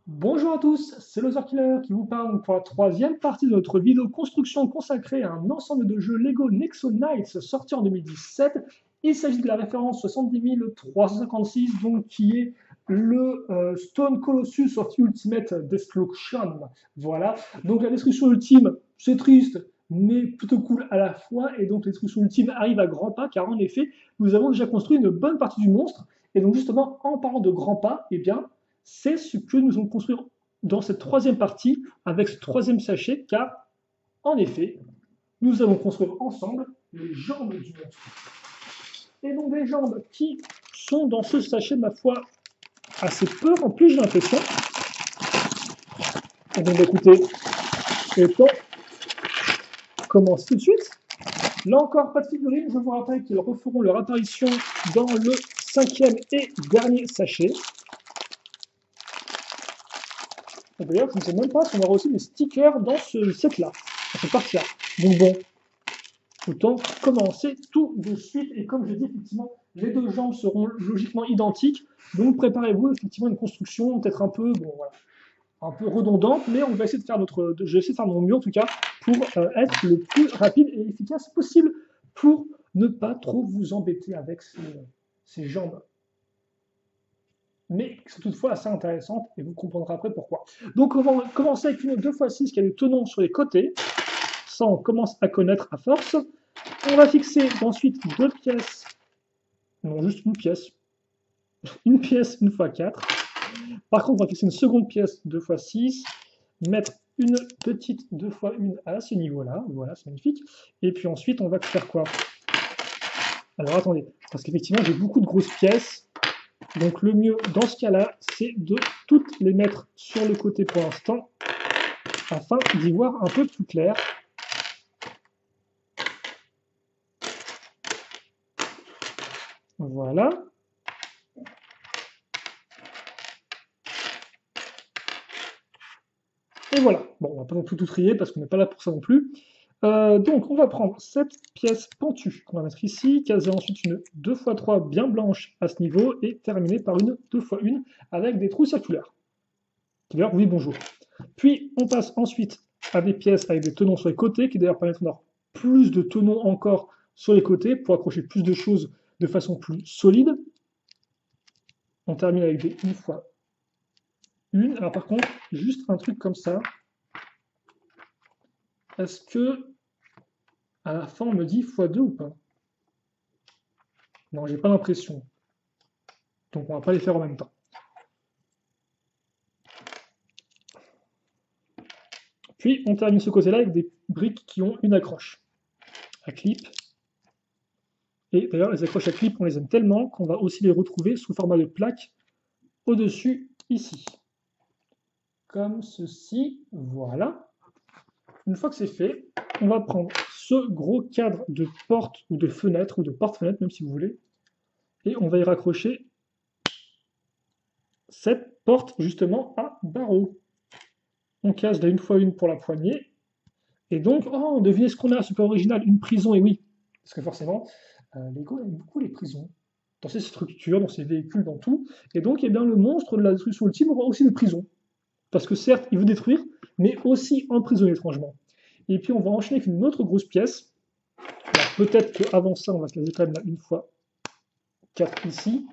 Bonjour à tous, c'est Loser Killer qui vous parle pour la troisième partie de notre vidéo construction consacrée à un ensemble de jeux Lego Nexo Knights sorti en 2017. Il s'agit de la référence 70 356, donc qui est le Stone Colossus of Ultimate Destruction. Voilà, donc la destruction ultime, c'est triste, mais plutôt cool à la fois. Et donc la destruction ultime arrive à grands pas, car en effet, nous avons déjà construit une bonne partie du monstre. Et donc justement, en parlant de grands pas, eh bien, c'est ce que nous allons construire dans cette troisième partie avec ce troisième sachet, car en effet, nous allons construire ensemble les jambes du monstre. Et donc des jambes qui sont dans ce sachet, ma foi, assez peu remplies, j'ai l'impression. Et donc écoutez, autant commencer tout de suite. Là encore, pas de figurines, je vous rappelle qu'ils referont leur apparition dans le cinquième et dernier sachet. D'ailleurs, je ne sais même pas si on aura aussi des stickers dans ce set-là, dans cette partie-là. Donc bon, autant commencer tout de suite. Et comme je dis, effectivement, les deux jambes seront logiquement identiques. Donc préparez-vous effectivement une construction peut-être un peu, bon, voilà, un peu redondante, mais on va essayer de faire je vais essayer de faire mon mieux en tout cas pour être le plus rapide et efficace possible pour ne pas trop vous embêter avec ces jambes, mais qui sont toutefois assez intéressantes et vous comprendrez après pourquoi. Donc on va commencer avec une 2x6 qui a des tenons sur les côtés. Ça, on commence à connaître à force. On va fixer ensuite deux pièces, non, juste une pièce 1x4. Par contre, on va fixer une seconde pièce 2x6, mettre une petite 2x1 à ce niveau-là, voilà, c'est magnifique. Et puis ensuite, on va faire quoi? Alors attendez, parce qu'effectivement, j'ai beaucoup de grosses pièces, donc le mieux dans ce cas-là, c'est de toutes les mettre sur le côté pour l'instant, afin d'y voir un peu plus clair. Voilà. Et voilà. Bon, on va pas non plus tout trier parce qu'on n'est pas là pour ça non plus. Donc, on va prendre cette pièce pentue qu'on va mettre ici, caser ensuite une 2x3 bien blanche à ce niveau et terminer par une 2x1 avec des trous circulaires. D'ailleurs, oui, bonjour. Puis, on passe ensuite à des pièces avec des tenons sur les côtés qui d'ailleurs permettent d'avoir plus de tenons encore sur les côtés pour accrocher plus de choses de façon plus solide. On termine avec des 1x1. Alors, par contre, juste un truc comme ça. Est-ce que à la fin, on me dit x2 ou pas? Non, j'ai pas l'impression. Donc on va pas les faire en même temps. Puis on termine ce côté-là avec des briques qui ont une accroche à clip. Et d'ailleurs, les accroches à clip, on les aime tellement qu'on va aussi les retrouver sous format de plaque au-dessus, ici. Comme ceci, voilà. Une fois que c'est fait, on va prendre ce gros cadre de porte ou de fenêtre, ou de porte-fenêtre, même si vous voulez, et on va y raccrocher cette porte justement à barreaux. On casse la 1x1 pour la poignée. Et donc, oh, devinez ce qu'on a, super original, une prison, et oui. Parce que forcément, Lego aime beaucoup les prisons. Dans ses structures, dans ses véhicules, dans tout. Et donc, eh bien, le monstre de la destruction ultime aura aussi des prisons. Parce que certes, il veut détruire, mais aussi emprisonner étrangement. Et puis, on va enchaîner avec une autre grosse pièce. Alors, peut-être qu'avant ça, on va caser quand même la 1x4 ici,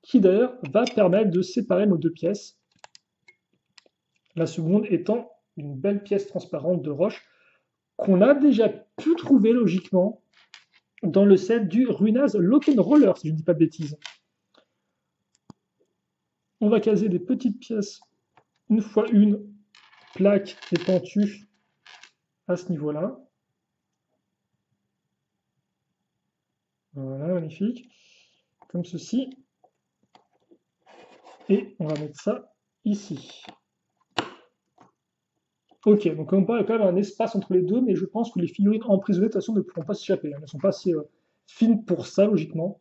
qui d'ailleurs va permettre de séparer nos deux pièces. La seconde étant une belle pièce transparente de roche qu'on a déjà pu trouver logiquement dans le set du Runaz Lock'n'Roller, si je ne dis pas de bêtises. On va caser des petites pièces 1x1, plaques et pentues à ce niveau-là. Voilà, magnifique. Comme ceci. Et on va mettre ça ici. Ok, donc on parle quand même un espace entre les deux, mais je pense que les figurines emprisonnées de toute façon ne pourront pas s'échapper. Elles ne sont pas assez fines pour ça, logiquement.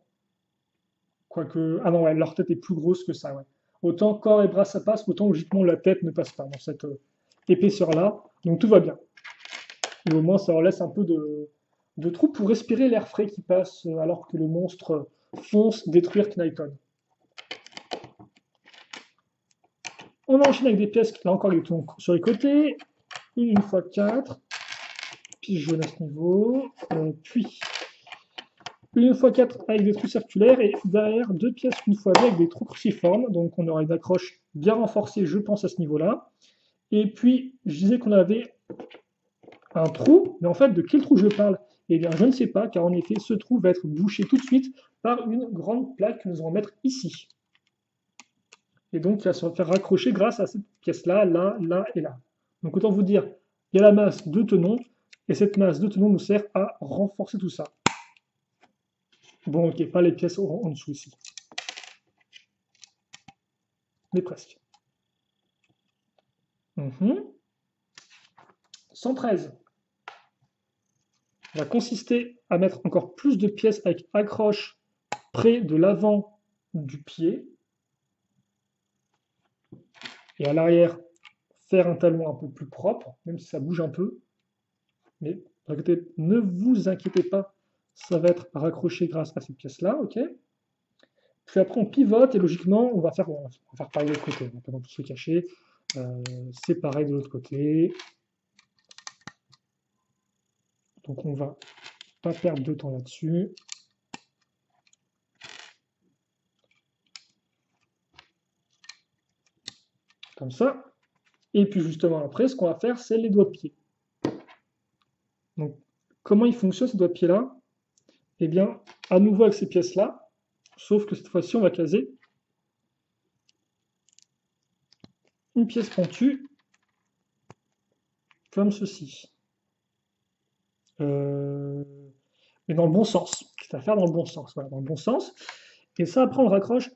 Quoique. Ah non, ouais, leur tête est plus grosse que ça, ouais. Autant corps et bras ça passe, autant logiquement la tête ne passe pas dans cette épaisseur-là. Donc tout va bien. Et au moins ça leur laisse un peu de trou pour respirer l'air frais qui passe alors que le monstre fonce détruire Knighton. On enchaîne avec des pièces, là encore, les boutons sur les côtés. Une fois 4. Puis jaune à ce niveau. Puis une fois 4 avec des trous circulaires. Et derrière, 2 pièces une fois 2 avec des trous cruciformes. Donc on aura une accroche bien renforcée, je pense, à ce niveau-là. Et puis, je disais qu'on avait un trou, mais en fait, de quel trou je parle? Eh bien, je ne sais pas, car en effet, ce trou va être bouché tout de suite par une grande plaque que nous allons mettre ici. Et donc, il va se faire raccrocher grâce à cette pièce-là, là, là et là. Donc, autant vous dire, il y a la masse de tenons, et cette masse de tenons nous sert à renforcer tout ça. Bon, ok, pas les pièces en dessous ici. Mais presque. 113 va consister à mettre encore plus de pièces avec accroche près de l'avant du pied. Et à l'arrière, faire un talon un peu plus propre, même si ça bouge un peu. Mais ne vous inquiétez pas, ça va être raccroché grâce à cette pièce-là, ok? Puis après, on pivote et logiquement, on va faire pareil de l'autre côté. On va pas non plus se cacher. C'est pareil de l'autre côté. Donc on va pas perdre de temps là-dessus. Comme ça. Et puis justement après, ce qu'on va faire, c'est les doigts de pied. Donc, comment ils fonctionnent ces doigts de pied-là? Eh bien, à nouveau avec ces pièces-là, sauf que cette fois-ci, on va caser une pièce pentue, comme ceci. Mais dans le bon sens. C'est à faire dans le bon sens. Voilà, dans le bon sens. Et ça, après, on le raccroche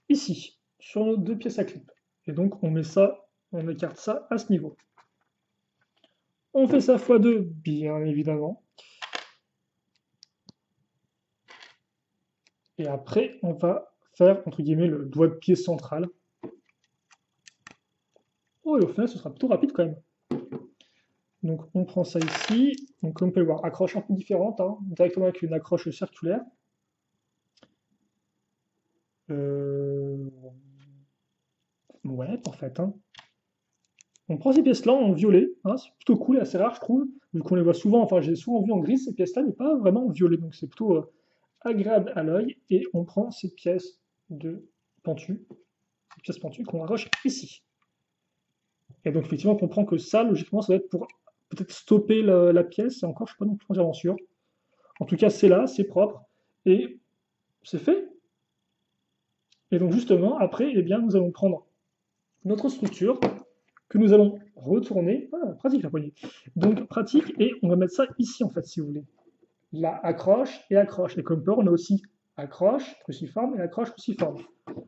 ici, sur nos 2 pièces à clip. Et donc, on met ça, on écarte ça à ce niveau. On fait ça x2, bien évidemment. Et après, on va faire, entre guillemets, le doigt de pied central. Oh, et au final, ce sera plutôt rapide quand même. Donc, on prend ça ici. Donc, comme on peut le voir, accroche un peu différente, hein, directement avec une accroche circulaire. Ouais, en fait. Hein. On prend ces pièces-là en violet. Hein, c'est plutôt cool et assez rare, je trouve. Vu qu'on les voit souvent, enfin, j'ai souvent vu en gris ces pièces-là, mais pas vraiment en violet. Donc, c'est plutôt agréable à l'œil. Et on prend cette pièce de pentue, cette pièce pentue qu'on accroche ici. Et donc, effectivement, on comprend que ça, logiquement, ça va être pour peut-être stopper la pièce. Et encore, je ne suis pas non plus entièrement sûr. En tout cas, c'est là, c'est propre. Et c'est fait. Et donc, justement, après, eh bien, nous allons prendre notre structure que nous allons retourner. Ah, pratique la poignée. Donc, pratique. Et on va mettre ça ici, en fait, si vous voulez. Là, accroche et accroche. Et comme peur, on a aussi accroche, cruciforme et accroche, cruciforme.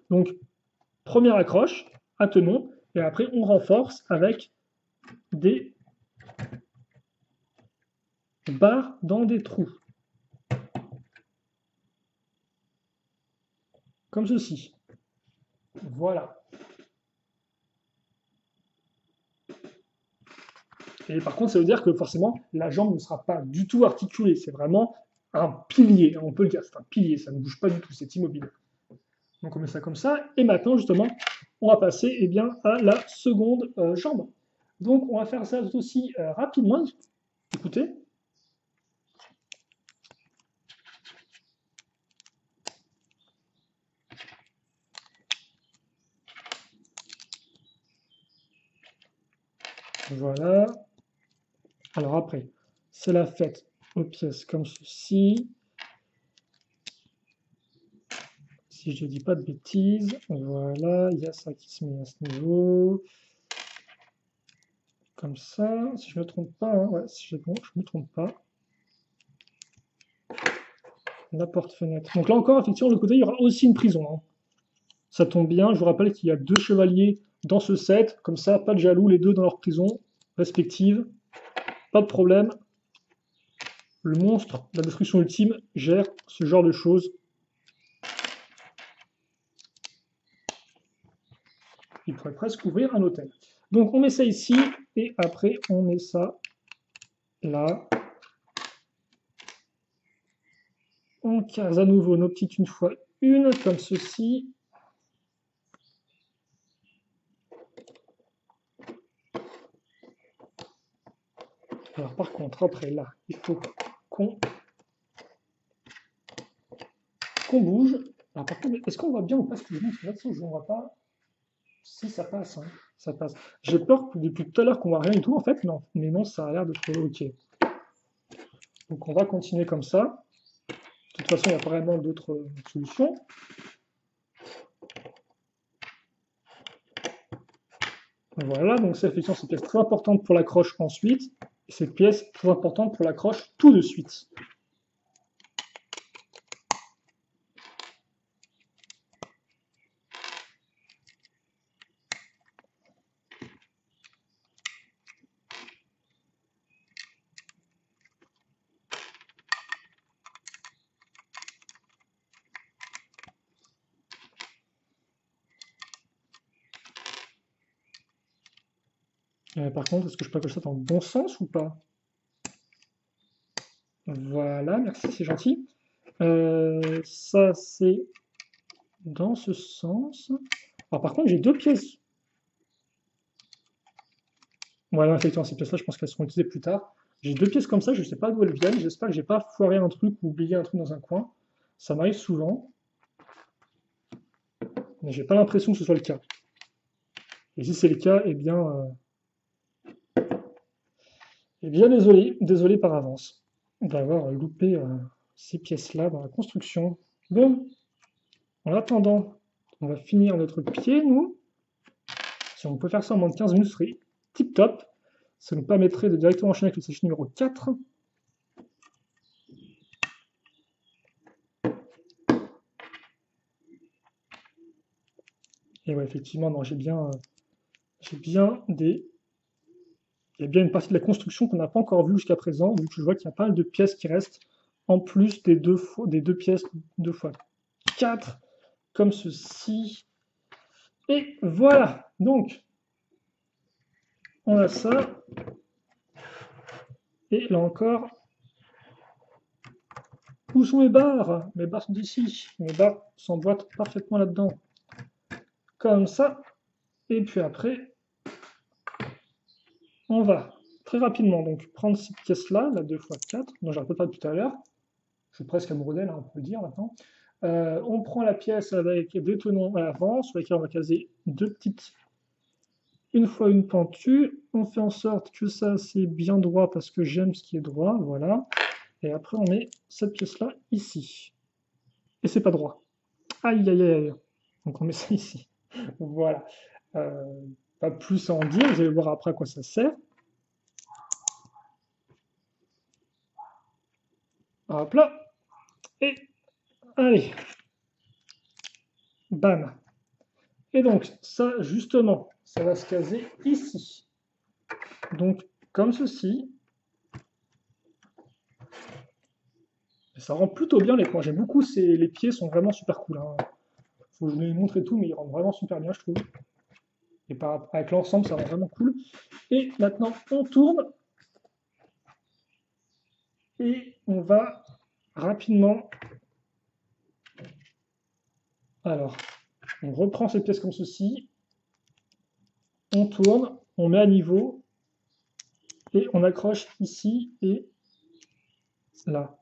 Donc, première accroche, attenons. Et après, on renforce avec des barres dans des trous. Comme ceci. Voilà. Et par contre, ça veut dire que forcément, la jambe ne sera pas du tout articulée. C'est vraiment un pilier, on peut le dire. C'est un pilier, ça ne bouge pas du tout, c'est immobile. Donc on met ça comme ça. Et maintenant, justement, on va passer eh bien, à la seconde jambe. Donc on va faire ça aussi rapidement. Écoutez. Voilà. Alors après, c'est la fête aux pièces comme ceci. Si je ne dis pas de bêtises, voilà, il y a ça qui se met à ce niveau. Comme ça, si je ne me trompe pas, hein, ouais, si bon, je ne me trompe pas. La porte-fenêtre. Donc là encore, effectivement, de l'autre côté, il y aura aussi une prison. Hein. Ça tombe bien, je vous rappelle qu'il y a 2 chevaliers dans ce set, comme ça, pas de jaloux, les deux dans leur prison respective. Pas de problème. Le monstre, la destruction ultime, gère ce genre de choses. Il pourrait presque ouvrir un hôtel. Donc on met ça ici, et après on met ça là. On case à nouveau nos petites une fois une, comme ceci. Alors par contre, après là, il faut qu'on bouge. Alors par contre, est-ce qu'on voit bien ou pas ce que je dis? Parce que là, je ne vois pas. Si ça passe, hein, ça passe. J'ai peur que depuis tout à l'heure qu'on voit rien du tout. En fait, non. Mais non, ça a l'air d'être OK. Donc on va continuer comme ça. De toute façon, il y a vraiment d'autres solutions. Voilà, donc ça, effectivement, c'est une pièce très importante pour l'accroche ensuite. Et cette pièce très importante pour l'accroche tout de suite. Par contre, est-ce que je peux accrocher ça dans le bon sens ou pas? Voilà, merci, c'est gentil. Ça, c'est dans ce sens. Alors par contre, j'ai deux pièces. Voilà, effectivement, ces pièces-là, je pense qu'elles seront utilisées plus tard. J'ai deux pièces comme ça, je ne sais pas d'où elles viennent. J'espère que j'ai pas foiré un truc ou oublié un truc dans un coin. Ça m'arrive souvent. Mais j'ai pas l'impression que ce soit le cas. Et si c'est le cas, eh bien désolé par avance d'avoir loupé ces pièces-là dans la construction. Bon, en attendant, on va finir notre pied, nous. Si on peut faire ça en moins de 15 minutes, ce serait tip top. Ça nous permettrait de directement enchaîner avec le sèche numéro 4. Et ouais, effectivement, non, il y a bien une partie de la construction qu'on n'a pas encore vue jusqu'à présent, donc je vois qu'il y a pas mal de pièces qui restent en plus des deux pièces 2 fois 4, comme ceci. Et voilà, donc on a ça. Et là encore, où sont mes barres? Mes barres sont ici. Mes barres s'emboîtent parfaitement là-dedans. Comme ça. Et puis après, on va très rapidement donc prendre cette pièce-là, la 2x4, dont j'ai un peu parlé tout à l'heure. Je suis presque amoureux d'elle, on peut le dire maintenant. On prend la pièce avec des tenons à l'avant, sur lesquels on va caser deux petites, une fois une pentue. On fait en sorte que ça c'est bien droit parce que j'aime ce qui est droit, voilà. Et après on met cette pièce-là ici. Et c'est pas droit. Aïe aïe aïe. Donc on met ça ici. Voilà. Pas plus à en dire, vous allez voir après à quoi ça sert. Hop là. Et allez. Bam. Et donc, ça, justement, ça va se caser ici. Donc, comme ceci. Et ça rend plutôt bien les points. J'aime beaucoup, les pieds sont vraiment super cool. Hein. Faut que je les montre et tout, mais ils rendent vraiment super bien, je trouve. Et avec l'ensemble, ça rend vraiment cool. Et maintenant, on tourne. Et on va rapidement... Alors, on reprend cette pièce comme ceci. On tourne, on met à niveau. Et on accroche ici et là.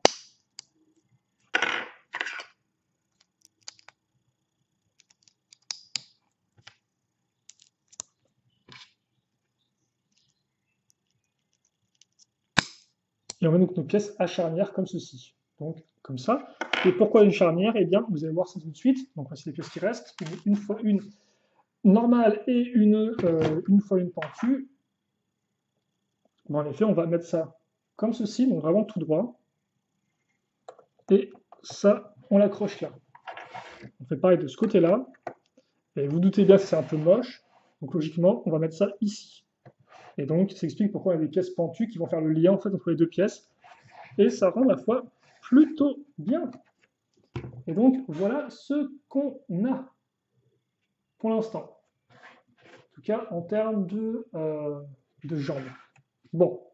Et on met donc nos pièces à charnière comme ceci. Donc, comme ça. Et pourquoi une charnière? Eh bien, vous allez voir ça tout de suite. Donc, voici les pièces qui restent. Une fois une normale et une fois une pentue. Bon, en effet, on va mettre ça comme ceci, donc vraiment tout droit. Et ça, on l'accroche là. On fait pareil de ce côté-là. Et vous doutez bien que c'est un peu moche. Donc, logiquement, on va mettre ça ici. Et donc, ça explique pourquoi on a des pièces pentues qui vont faire le lien en fait entre les deux pièces. Et ça rend la foi plutôt bien. Et donc, voilà ce qu'on a pour l'instant. En tout cas, en termes de jambes. Bon,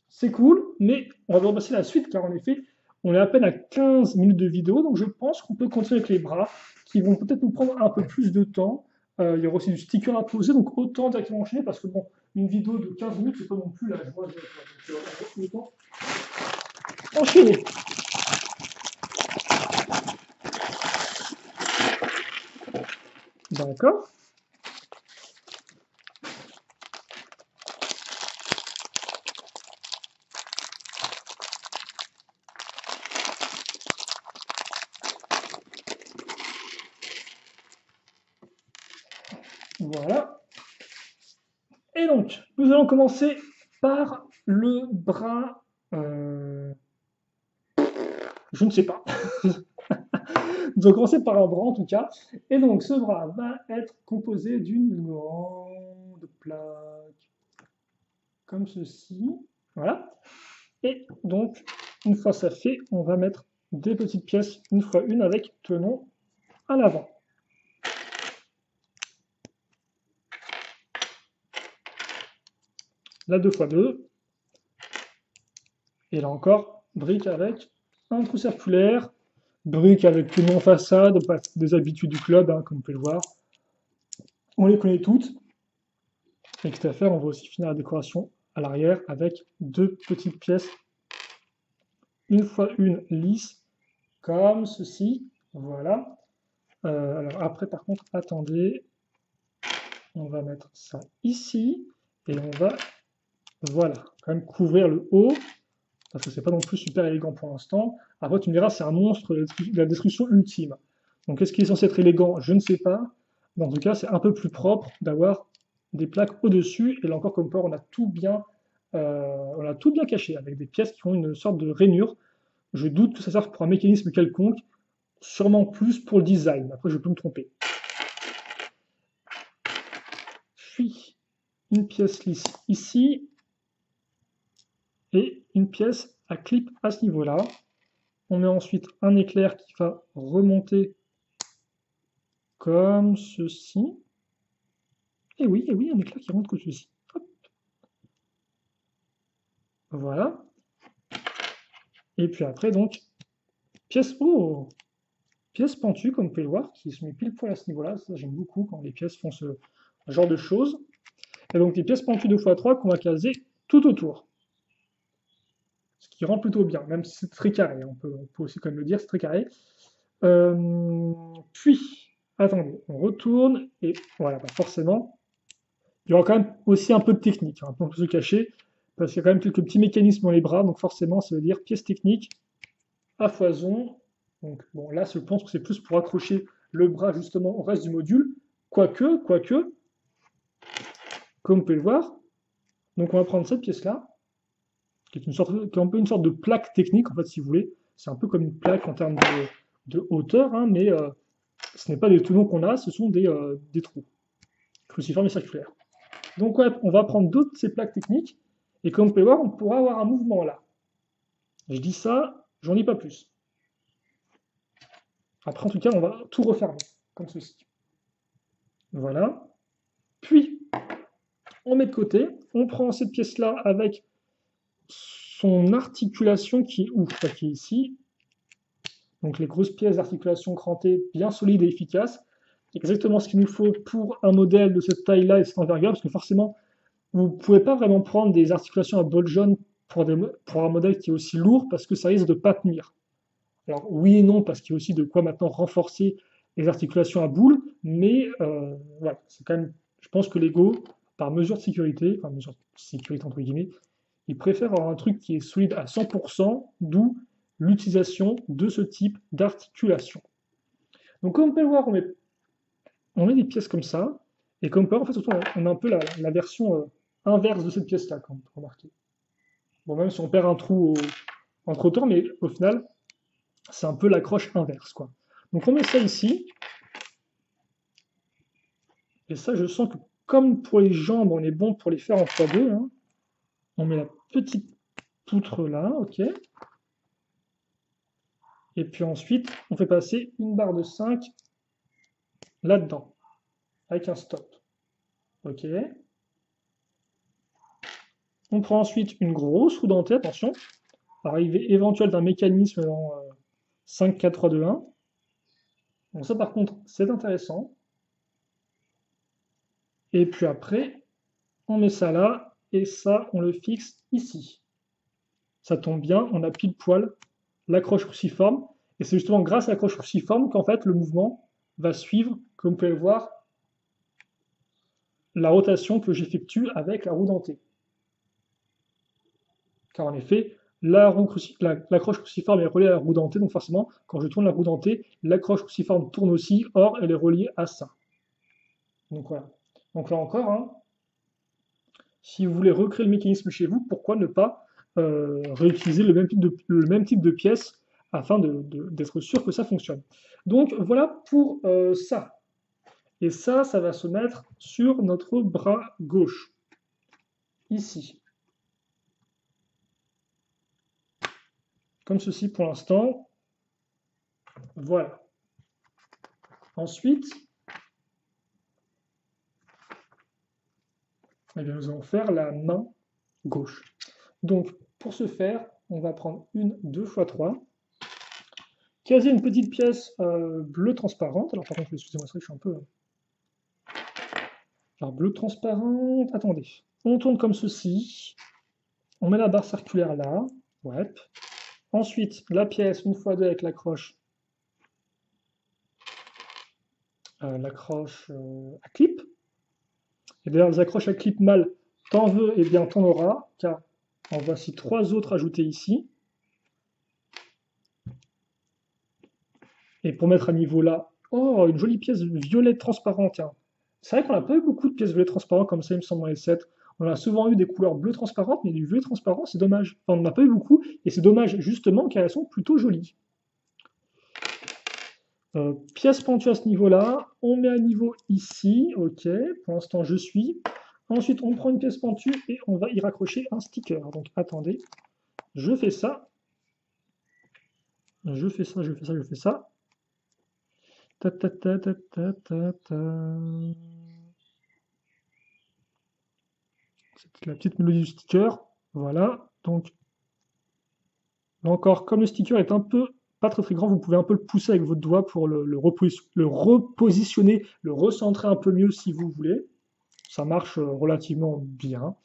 c'est cool, mais on va repasser la suite, car en effet, on est à peine à 15 minutes de vidéo, donc je pense qu'on peut continuer avec les bras, qui vont peut-être nous prendre un peu plus de temps. Il y aura aussi du sticker à poser, donc autant directement enchaîner parce que bon, une vidéo de 15 minutes, c'est pas non plus la joie de donc, autant enchaîner. D'accord. Voilà. Et donc, nous allons commencer par le bras. Je ne sais pas. Nous allons commencer par un bras en tout cas. Et donc, ce bras va être composé d'une grande plaque, comme ceci. Voilà. Et donc, une fois ça fait, on va mettre des petites pièces, une fois une, avec tenon à l'avant. La 2x2. Et là encore, brique avec un trou circulaire, brique avec tenon en façade, des habitudes du club, hein, comme vous pouvez le voir. On les connaît toutes. Et quitte à faire, on va aussi finir la décoration à l'arrière avec deux petites pièces, une fois une lisse, comme ceci. Voilà. Alors après, par contre, attendez. On va mettre ça ici. Et on va, voilà, quand même couvrir le haut. Parce que c'est pas non plus super élégant pour l'instant. Après, tu me diras, c'est un monstre de la destruction ultime. Donc, est-ce qu'il est censé être élégant? Je ne sais pas. Mais en tout cas, c'est un peu plus propre d'avoir des plaques au-dessus. Et là encore, comme port, on a tout bien caché, avec des pièces qui ont une sorte de rainure. Je doute que ça serve pour un mécanisme quelconque, sûrement plus pour le design. Après, je peux me tromper. Puis, une pièce lisse ici, et une pièce à clip à ce niveau-là. On met ensuite un éclair qui va remonter comme ceci. Et oui, un éclair qui remonte comme ceci. Hop. Voilà. Et puis après, donc, pièce, oh, pièce pentue, comme vous pouvez le voir, qui se met pile poil à ce niveau-là. Ça, j'aime beaucoup quand les pièces font ce genre de choses. Et donc, des pièces pentues 2x3 qu'on va caser tout autour. Ce qui rend plutôt bien, même si c'est très carré. On peut aussi quand même le dire, c'est très carré. Puis, attendez, on retourne, et voilà, bah forcément, il y aura quand même aussi un peu de technique, hein, pour se cacher, parce qu'il y a quand même quelques petits mécanismes dans les bras, donc forcément, ça veut dire pièces techniques à foison. Donc, bon, là, je pense que c'est plus pour accrocher le bras justement au reste du module, quoique, comme vous pouvez le voir. Donc, on va prendre cette pièce-là, qui est un peu une sorte de plaque technique, en fait, si vous voulez. C'est un peu comme une plaque en termes de hauteur, hein, mais ce n'est pas des tenons qu'on a, ce sont des trous, cruciformes et circulaires. Donc ouais, on va prendre d'autres de ces plaques techniques, et comme vous pouvez voir, on pourra avoir un mouvement là. Je dis ça, j'en dis pas plus. Après, en tout cas, on va tout refermer, comme ceci. Voilà. Puis, on met de côté, on prend cette pièce-là avec son articulation qui est où? Qui est ici. Donc les grosses pièces d'articulation crantées, bien solides et efficaces. Exactement ce qu'il nous faut pour un modèle de cette taille-là et de cette envergure, parce que forcément, vous ne pouvez pas vraiment prendre des articulations à bol jaune pour un modèle qui est aussi lourd, parce que ça risque de ne pas tenir. Alors oui et non, parce qu'il y a aussi de quoi maintenant renforcer les articulations à boule, mais voilà, c'est quand même, je pense que Lego, par mesure de sécurité, enfin mesure de sécurité entre guillemets, ils préfèrent avoir un truc qui est solide à 100%, d'où l'utilisation de ce type d'articulation. Donc comme vous pouvez le voir, on met des pièces comme ça, et comme on peut voir, en fait, surtout, on a un peu la version inverse de cette pièce-là, quand vous remarquez. Bon, même si on perd un trou entre temps, mais au final, c'est un peu l'accroche inverse, quoi. Donc on met ça ici, et ça, je sens que comme pour les jambes, on est bon pour les faire en 3-2, hein. On met la petite poutre là, ok. Et puis ensuite, on fait passer une barre de 5 là-dedans, avec un stop. Ok. On prend ensuite une grosse roue dentée, attention, arrivée éventuelle d'un mécanisme dans 5, 4, 3, 2, 1. Donc ça par contre, c'est intéressant. Et puis après, on met ça là, et ça, on le fixe ici. Ça tombe bien, on a pile poil l'accroche cruciforme, et c'est justement grâce à l'accroche cruciforme qu'en fait le mouvement va suivre, comme vous pouvez le voir, la rotation que j'effectue avec la roue dentée. Car en effet, l'accroche cruciforme est reliée à la roue dentée, donc forcément, quand je tourne la roue dentée, l'accroche cruciforme tourne aussi, or elle est reliée à ça. Donc voilà. Donc là encore, hein, si vous voulez recréer le mécanisme chez vous, pourquoi ne pas réutiliser le même type de pièce afin d'être sûr que ça fonctionne. Donc voilà pour ça. Et ça va se mettre sur notre bras gauche, ici. Comme ceci pour l'instant. Voilà. Ensuite, eh bien, nous allons faire la main gauche. Donc, pour ce faire, on va prendre une 2x3, caser une petite pièce bleue transparente. Alors, par contre, excusez-moi, c'est vrai que je suis un peu... Alors, bleu transparente, attendez. On tourne comme ceci. On met la barre circulaire là. Ouais. Ensuite, la pièce, une fois deux avec l'accroche. L'accroche à clip. Et d'ailleurs, les accroches à clip mâles, t'en veux, et bien t'en auras, car en voici 3 autres ajoutés ici. Et pour mettre à niveau là, oh, une jolie pièce violette transparente, tiens. C'est vrai qu'on n'a pas eu beaucoup de pièces violettes transparentes comme ça, il me semble, dans les sets. On a souvent eu des couleurs bleues transparentes, mais du violet transparent, c'est dommage. Enfin, on n'en a pas eu beaucoup, et c'est dommage justement car elles sont plutôt jolies. Pièce pentue à ce niveau-là, on met à niveau ici, ok, pour l'instant je suis. Ensuite, on prend une pièce pentue et on va y raccrocher un sticker. Donc attendez, je fais ça, je fais ça, je fais ça, je fais ça. Ta, ta, ta, ta, ta, ta, ta. C'est la petite mélodie du sticker. Voilà, donc là encore, comme le sticker est un peu pas très très grand, vous pouvez un peu le pousser avec votre doigt pour le repositionner, le recentrer un peu mieux si vous voulez. Ça marche relativement bien.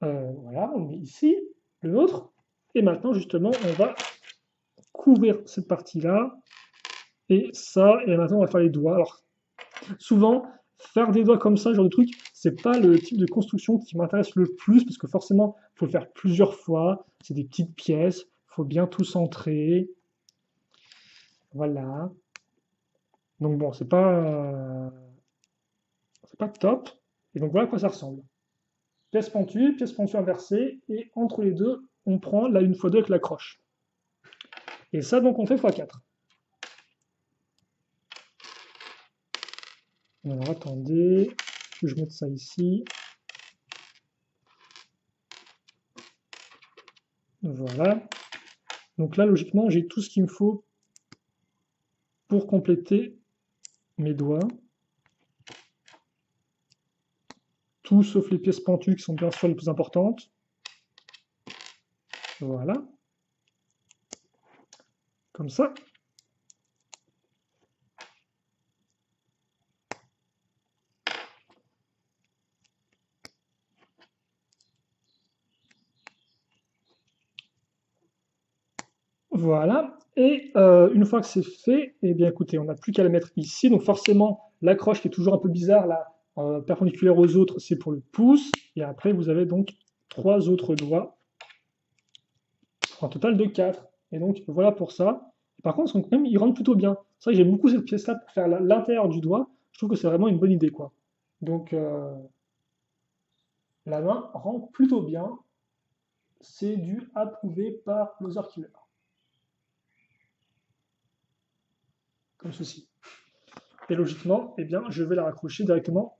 Voilà, on met ici le nôtre. Et maintenant, justement, on va couvrir cette partie-là. Et ça, et maintenant, on va faire les doigts. Alors, souvent, faire des doigts comme ça, ce genre de truc, c'est pas le type de construction qui m'intéresse le plus, parce que forcément, il faut le faire plusieurs fois. C'est des petites pièces, il faut bien tout centrer. Voilà. Donc bon, c'est pas top. Et donc voilà à quoi ça ressemble. Pièce pentue inversée, et entre les deux, on prend la 1x2 avec l'accroche. Et ça, donc, on fait x4. Alors, attendez, que je mette ça ici. Voilà. Donc là, logiquement, j'ai tout ce qu'il me faut pour compléter mes doigts. Tout sauf les pièces pentues qui sont bien sûr les plus importantes. Voilà. Comme ça. Voilà. Et une fois que c'est fait, eh bien écoutez, on n'a plus qu'à la mettre ici. Donc forcément, l'accroche qui est toujours un peu bizarre là, perpendiculaire aux autres, c'est pour le pouce. Et après, vous avez donc 3 autres doigts. Un total de 4. Et donc voilà pour ça. Par contre, quand même, il rentre plutôt bien. C'est vrai que j'aime beaucoup cette pièce-là pour faire l'intérieur du doigt. Je trouve que c'est vraiment une bonne idée, quoi. Donc la main rentre plutôt bien. C'est du approuvé par Loser Killer. Comme ceci. Et logiquement, eh bien, je vais la raccrocher directement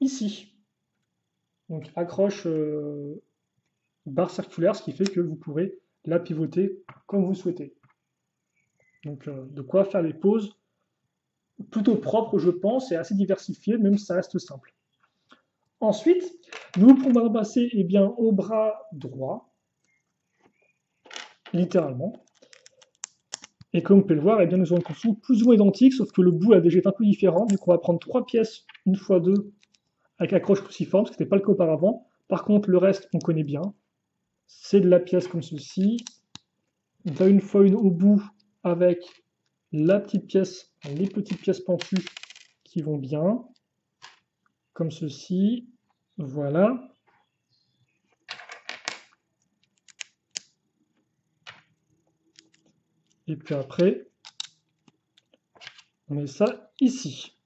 ici. Donc accroche barre circulaire, ce qui fait que vous pourrez la pivoter comme vous souhaitez. Donc de quoi faire les poses plutôt propres, je pense, et assez diversifiées, même si ça reste simple. Ensuite, nous pourrons passer eh bien, au bras droit, littéralement. Et comme vous pouvez le voir, eh bien, nous aurons une construction plus ou moins identique, sauf que le bout là, déjà est un peu différent. Donc on va prendre 3 pièces 1x2 avec accroche cruciforme, ce qui n'était pas le cas auparavant. Par contre, le reste, on connaît bien. C'est de la pièce comme ceci. On a une fois une au bout avec la petite pièce, les petites pièces pentues qui vont bien, comme ceci. Voilà. Et puis après, on met ça ici.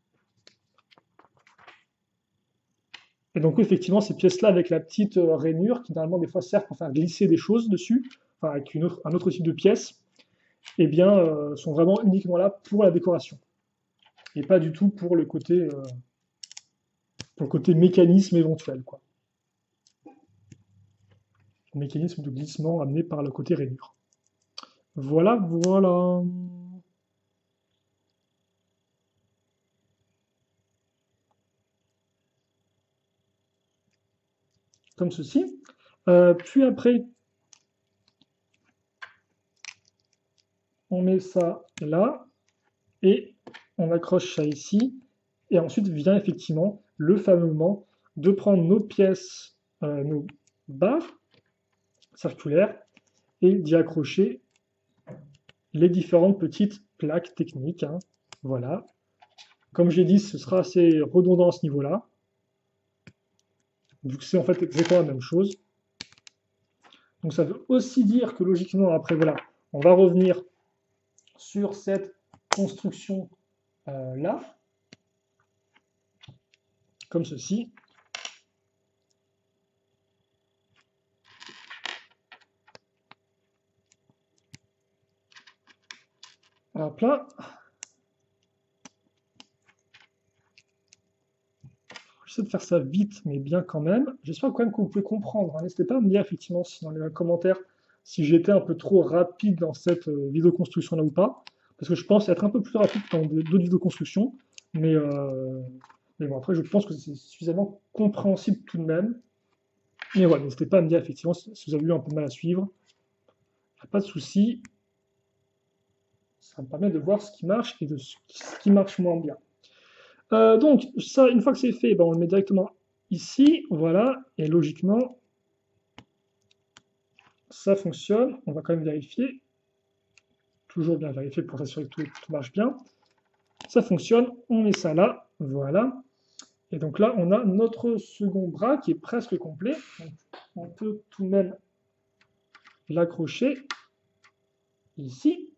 Et donc, effectivement, ces pièces-là, avec la petite rainure, qui normalement des fois sert pour faire glisser des choses dessus, enfin, avec un autre type de pièce, eh bien, sont vraiment uniquement là pour la décoration. Et pas du tout pour le côté mécanisme éventuel, quoi. Mécanisme de glissement amené par le côté rainure. Voilà, voilà. Comme ceci. Puis après, on met ça là, et on accroche ça ici, et ensuite vient effectivement le fameux moment de prendre nos pièces, nos barres circulaires, et d'y accrocher les différentes petites plaques techniques, hein. Voilà. Comme j'ai dit, ce sera assez redondant à ce niveau-là, vu que c'est en fait exactement la même chose. Donc ça veut aussi dire que logiquement, après, voilà, on va revenir sur cette construction là, comme ceci. Hop là. J'essaie de faire ça vite, mais bien quand même. J'espère quand même que vous pouvez comprendre, hein. N'hésitez pas à me dire effectivement si dans les commentaires si j'étais un peu trop rapide dans cette vidéo construction là ou pas. Parce que je pense être un peu plus rapide que dans d'autres vidéos construction. Mais bon, après, je pense que c'est suffisamment compréhensible tout de même. Mais voilà, n'hésitez pas à me dire effectivement si vous avez eu un peu de mal à suivre. Pas de souci. Ça me permet de voir ce qui marche et de ce qui marche moins bien. Donc, ça, une fois que c'est fait, ben, on le met directement ici. Voilà. Et logiquement, ça fonctionne. On va quand même vérifier. Toujours bien vérifier pour s'assurer que tout marche bien. Ça fonctionne. On met ça là. Voilà. Et donc là, on a notre second bras qui est presque complet. Donc, on peut tout de même l'accrocher ici.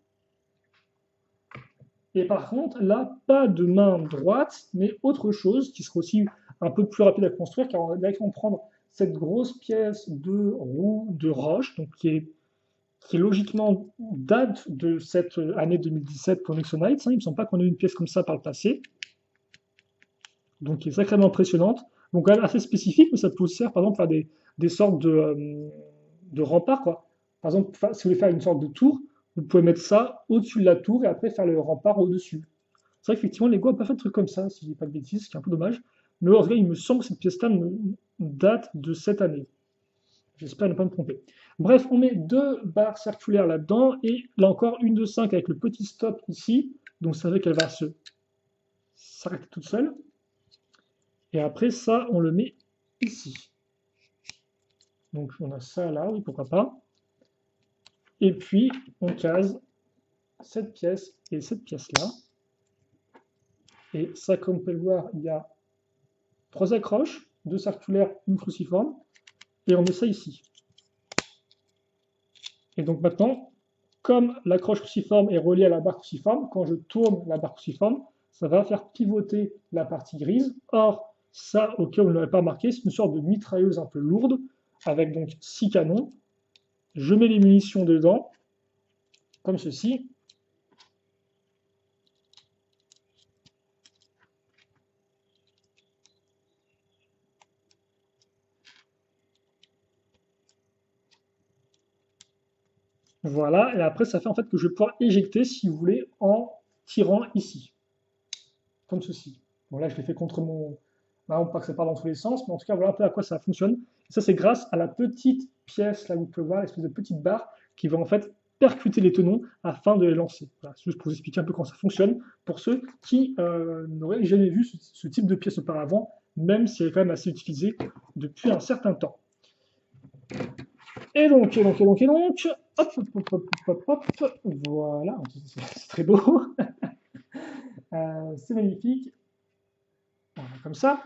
Et par contre, là, pas de main droite, mais autre chose qui sera aussi un peu plus rapide à construire, car on va directement prendre cette grosse pièce de roue de roche, donc qui logiquement date de cette année 2017 pour Nexonites. Il ne me semble pas qu'on ait une pièce comme ça par le passé. Donc qui est sacrément impressionnante. Donc quand même assez spécifique, mais ça peut aussi servir par exemple à des sortes de remparts, quoi. Par exemple, si vous voulez faire une sorte de tour, vous pouvez mettre ça au-dessus de la tour et après faire le rempart au-dessus. C'est vrai qu'effectivement, Lego n'a pas fait de truc comme ça, si je dis pas de bêtises, ce qui est un peu dommage. Mais en tout cas, il me semble que cette pièce-là date de cette année. J'espère ne pas me tromper. Bref, on met deux barres circulaires là-dedans, et là encore, une de 5 avec le petit stop ici. Donc ça veut qu'elle va s'arrêter toute seule. Et après ça, on le met ici. Donc on a ça là, oui, pourquoi pas. Et puis, on case cette pièce et cette pièce-là. Et ça, comme vous pouvez le voir, il y a 3 accroches, 2 circulaires, une cruciforme. Et on met ça ici. Et donc maintenant, comme l'accroche cruciforme est reliée à la barre cruciforme, quand je tourne la barre cruciforme, ça va faire pivoter la partie grise. Or, ça, au cas où vous ne l'avez pas remarqué, c'est une sorte de mitrailleuse un peu lourde, avec donc 6 canons. Je mets les munitions dedans, comme ceci. Voilà, et après ça fait en fait que je vais pouvoir éjecter, si vous voulez, en tirant ici, comme ceci. Bon là je l'ai fait contre mon... Là, pas que ça part dans tous les sens, mais en tout cas voilà un peu à quoi ça fonctionne. Et ça c'est grâce à la petite pièce, là vous pouvez voir, l'espèce de petite barre qui va en fait percuter les tenons afin de les lancer. Voilà, c'est juste pour vous expliquer un peu comment ça fonctionne, pour ceux qui n'auraient jamais vu ce type de pièce auparavant, même si elle est quand même assez utilisée depuis un certain temps. Et donc, hop, voilà, c'est très beau, c'est magnifique, voilà, comme ça.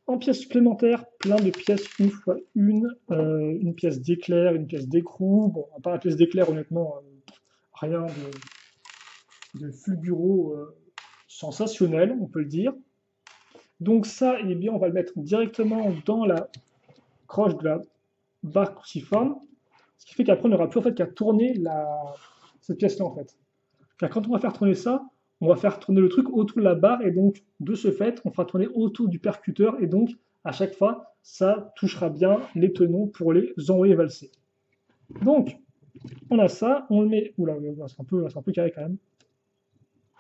En pièces supplémentaires, plein de pièces une fois une pièce d'éclair, une pièce d'écrou. Bon, à part la pièce d'éclair, honnêtement, rien de fulguro sensationnel, on peut le dire. Donc ça, eh bien, on va le mettre directement dans la croche de la barre cruciforme, ce qui fait qu'après, on n'aura plus en fait qu'à tourner cette pièce-là, en fait. Car quand on va faire tourner ça, on va faire tourner le truc autour de la barre, et donc, de ce fait, on fera tourner autour du percuteur, et donc, à chaque fois, ça touchera bien les tenons pour les envoyer valser. Donc, on a ça, on le met... Oula, c'est un peu carré quand même.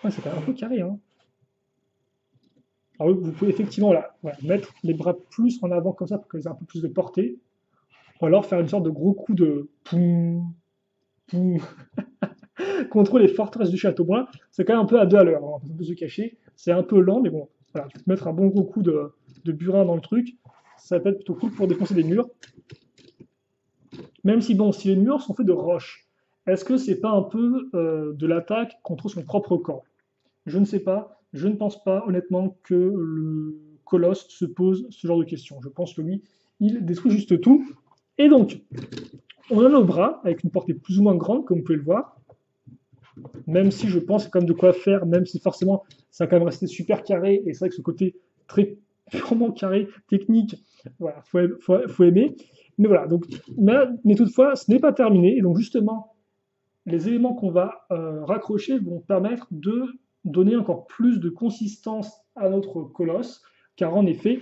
Ouais, c'est quand même un peu carré, hein. Alors, vous pouvez effectivement là, voilà, mettre les bras plus en avant comme ça pour qu'ils aient un peu plus de portée, ou alors faire une sorte de gros coup de poum, poum, contre les forteresses du Châteaubrun. C'est quand même un peu à 2 à l'heure, hein, on peut se cacher. C'est un peu lent, mais bon, voilà, tu peux mettre un bon gros coup de burin dans le truc. Ça peut être plutôt cool pour défoncer des murs. Même si, bon, si les murs sont faits de roches, est-ce que c'est pas un peu de l'attaque contre son propre corps? Je ne sais pas. Je ne pense pas, honnêtement, que le colosse se pose ce genre de questions. Je pense que lui, il détruit juste tout. Et donc, on a nos bras avec une portée plus ou moins grande, comme vous pouvez le voir. Même si je pense qu'il y a quand même de quoi faire, même si forcément ça va quand même rester super carré. Et c'est vrai que ce côté très purement carré, technique, voilà, faut aimer. Mais voilà, donc, mais toutefois, ce n'est pas terminé. Et donc, justement, les éléments qu'on va raccrocher vont permettre de donner encore plus de consistance à notre colosse, car en effet,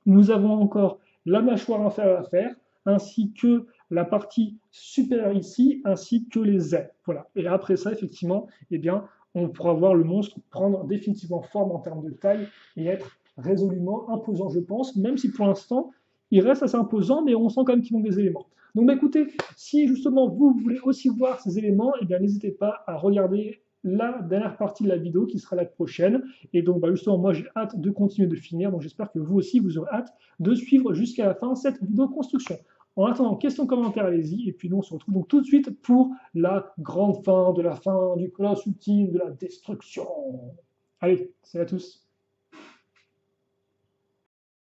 nous avons encore la mâchoire inférieure à faire, ainsi que la partie supérieure ici, ainsi que les ailes. Voilà. Et après ça, effectivement, eh bien, on pourra voir le monstre prendre définitivement forme en termes de taille et être résolument imposant, je pense, même si pour l'instant, il reste assez imposant, mais on sent quand même qu'il manque des éléments. Donc bah, écoutez, si justement vous voulez aussi voir ces éléments, eh bien n'hésitez pas à regarder la dernière partie de la vidéo qui sera la prochaine. Et donc bah, justement, moi j'ai hâte de continuer de finir, donc j'espère que vous aussi vous aurez hâte de suivre jusqu'à la fin cette vidéo construction. En attendant, questions, commentaires, allez-y. Et puis nous, on se retrouve donc tout de suite pour la grande fin de la fin du colosse ultime, de la destruction. Allez, salut à tous.